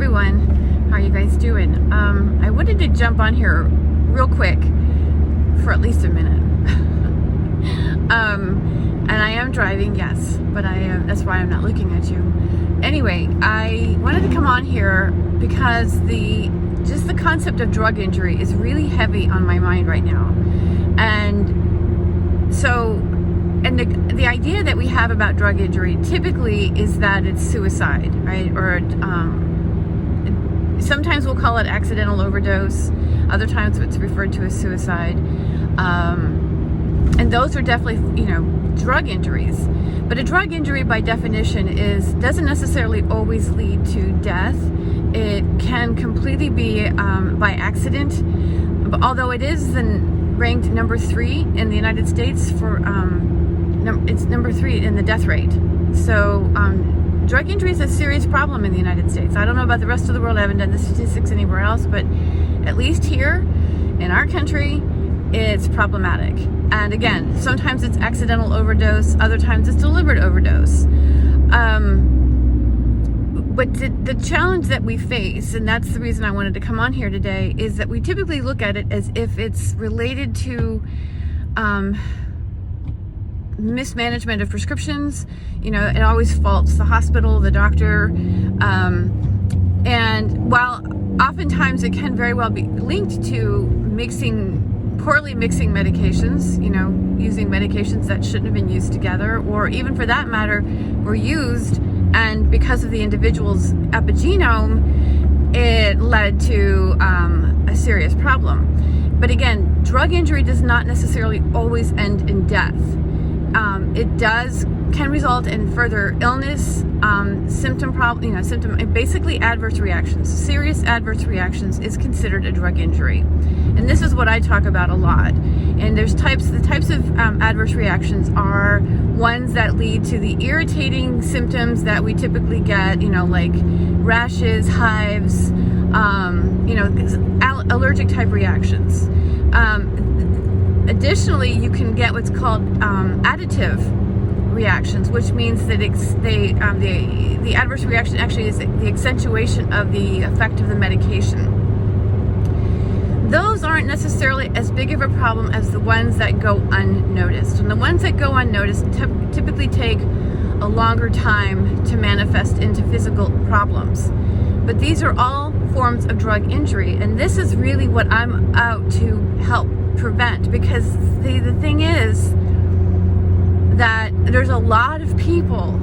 everyone, how are you guys doing? I wanted to jump on here real quick for at least a minute. And I am driving, yes, but that's why I'm not looking at you. Anyway, I wanted to come on here because just the concept of drug injury is really heavy on my mind right now. And so, the idea that we have about drug injury typically is that it's suicide, right? Or sometimes we'll call it accidental overdose. Other times it's referred to as suicide. And those are definitely, drug injuries. But a drug injury by definition doesn't necessarily always lead to death. It can completely be by accident. Although it is ranked number 3 in the United States for it's number 3 in the death rate. So drug injury is a serious problem in the United States. I don't know about the rest of the world. I haven't done the statistics anywhere else, but at least here in our country, it's problematic. And again, sometimes it's accidental overdose, other times it's deliberate overdose. But the challenge that we face, and that's the reason I wanted to come on here today, is that we typically look at it as if it's related to mismanagement of prescriptions. It always faults the hospital, the doctor, and while oftentimes it can very well be linked to poorly mixing medications, using medications that shouldn't have been used together, or even for that matter, were used, and because of the individual's epigenome, it led to a serious problem. But again, drug injury does not necessarily always end in death. It can result in further illness, basically adverse reactions. Serious adverse reactions is considered a drug injury. And this is what I talk about a lot. And the types of adverse reactions are ones that lead to the irritating symptoms that we typically get, like rashes, hives, allergic type reactions. Additionally, you can get what's called additive reactions, which means that the adverse reaction actually is the accentuation of the effect of the medication. Those aren't necessarily as big of a problem as the ones that go unnoticed. And the ones that go unnoticed typically take a longer time to manifest into physical problems. But these are all forms of drug injury, and this is really what I'm out to help prevent, because the thing is that there's a lot of people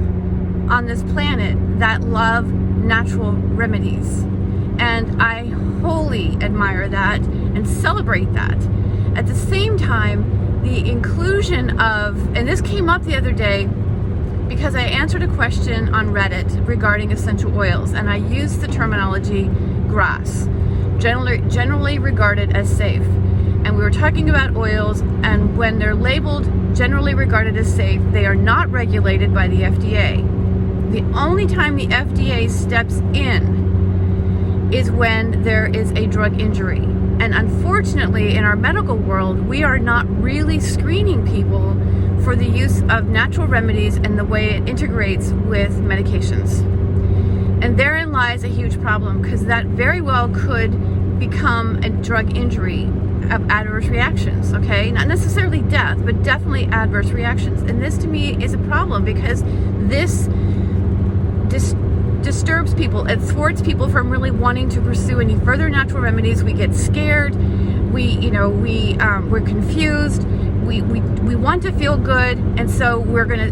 on this planet that love natural remedies, and I wholly admire that and celebrate that. At the same time, the inclusion of, and this came up the other day because I answered a question on Reddit regarding essential oils, and I used the terminology GRAS, generally regarded as safe. And we were talking about oils, and when they're labeled generally regarded as safe, they are not regulated by the FDA. The only time the FDA steps in is when there is a drug injury. And unfortunately, in our medical world, we are not really screening people for the use of natural remedies and the way it integrates with medications. And therein lies a huge problem, because that very well could become a drug injury of adverse reactions, okay? Not necessarily death, but definitely adverse reactions. And this to me is a problem, because this disturbs people. It thwarts people from really wanting to pursue any further natural remedies. We get scared. We're confused. We want to feel good, and so we're gonna,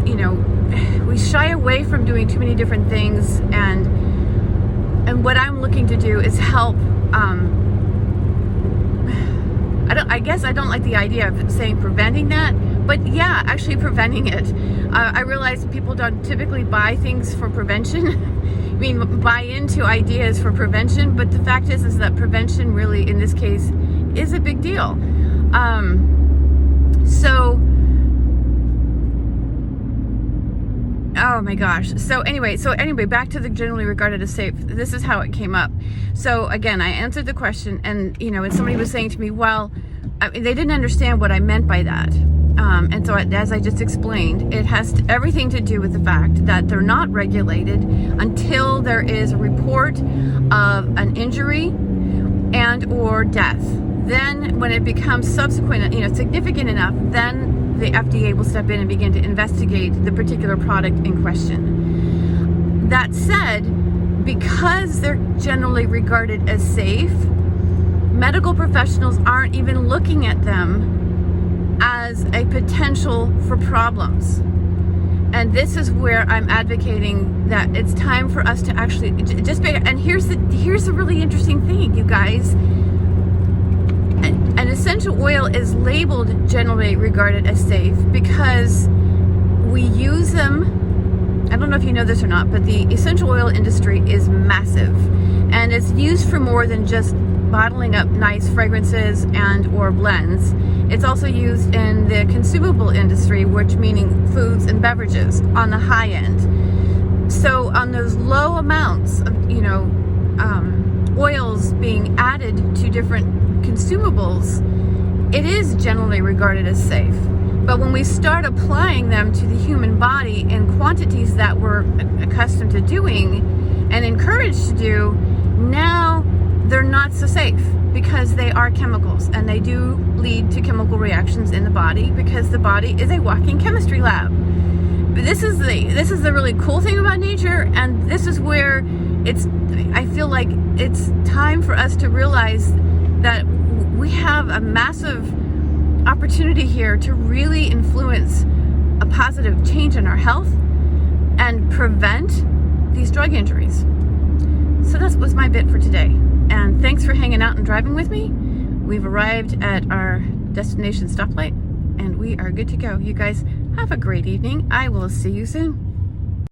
we shy away from doing too many different things. And what I'm looking to do is help. I guess I don't like the idea of saying preventing that, but yeah, actually preventing it. I realize people don't typically buy things for prevention. Buy into ideas for prevention, but the fact is that prevention really, in this case, is a big deal. Oh my gosh. So anyway, back to the generally regarded as safe. This is how it came up. So again, I answered the question, and and somebody was saying to me, well, they didn't understand what I meant by that. And so as I just explained, it has everything to do with the fact that they're not regulated until there is a report of an injury and or death. Then when it becomes subsequent, significant enough, then the FDA will step in and begin to investigate the particular product in question. That said, because they're generally regarded as safe, medical professionals aren't even looking at them as a potential for problems. And this is where I'm advocating that it's time for us to actually just be, and here's the really interesting thing, you guys. An essential oil is labeled generally regarded as safe because we use them. I don't know if you know this or not, but the essential oil industry is massive, and it's used for more than just bottling up nice fragrances and or blends. It's also used in the consumable industry, which meaning foods and beverages on the high end. So on those low amounts of oils being added to different consumables, it is generally regarded as safe. But when we start applying them to the human body in quantities that we're accustomed to doing and encouraged to do, now they're not so safe because they are chemicals and they do lead to chemical reactions in the body because the body is a walking chemistry lab. But this is the really cool thing about nature, and this is where I feel like it's time for us to realize that we have a massive opportunity here to really influence a positive change in our health and prevent these drug injuries. So that was my bit for today. And thanks for hanging out and driving with me. We've arrived at our destination stoplight and we are good to go. You guys have a great evening. I will see you soon.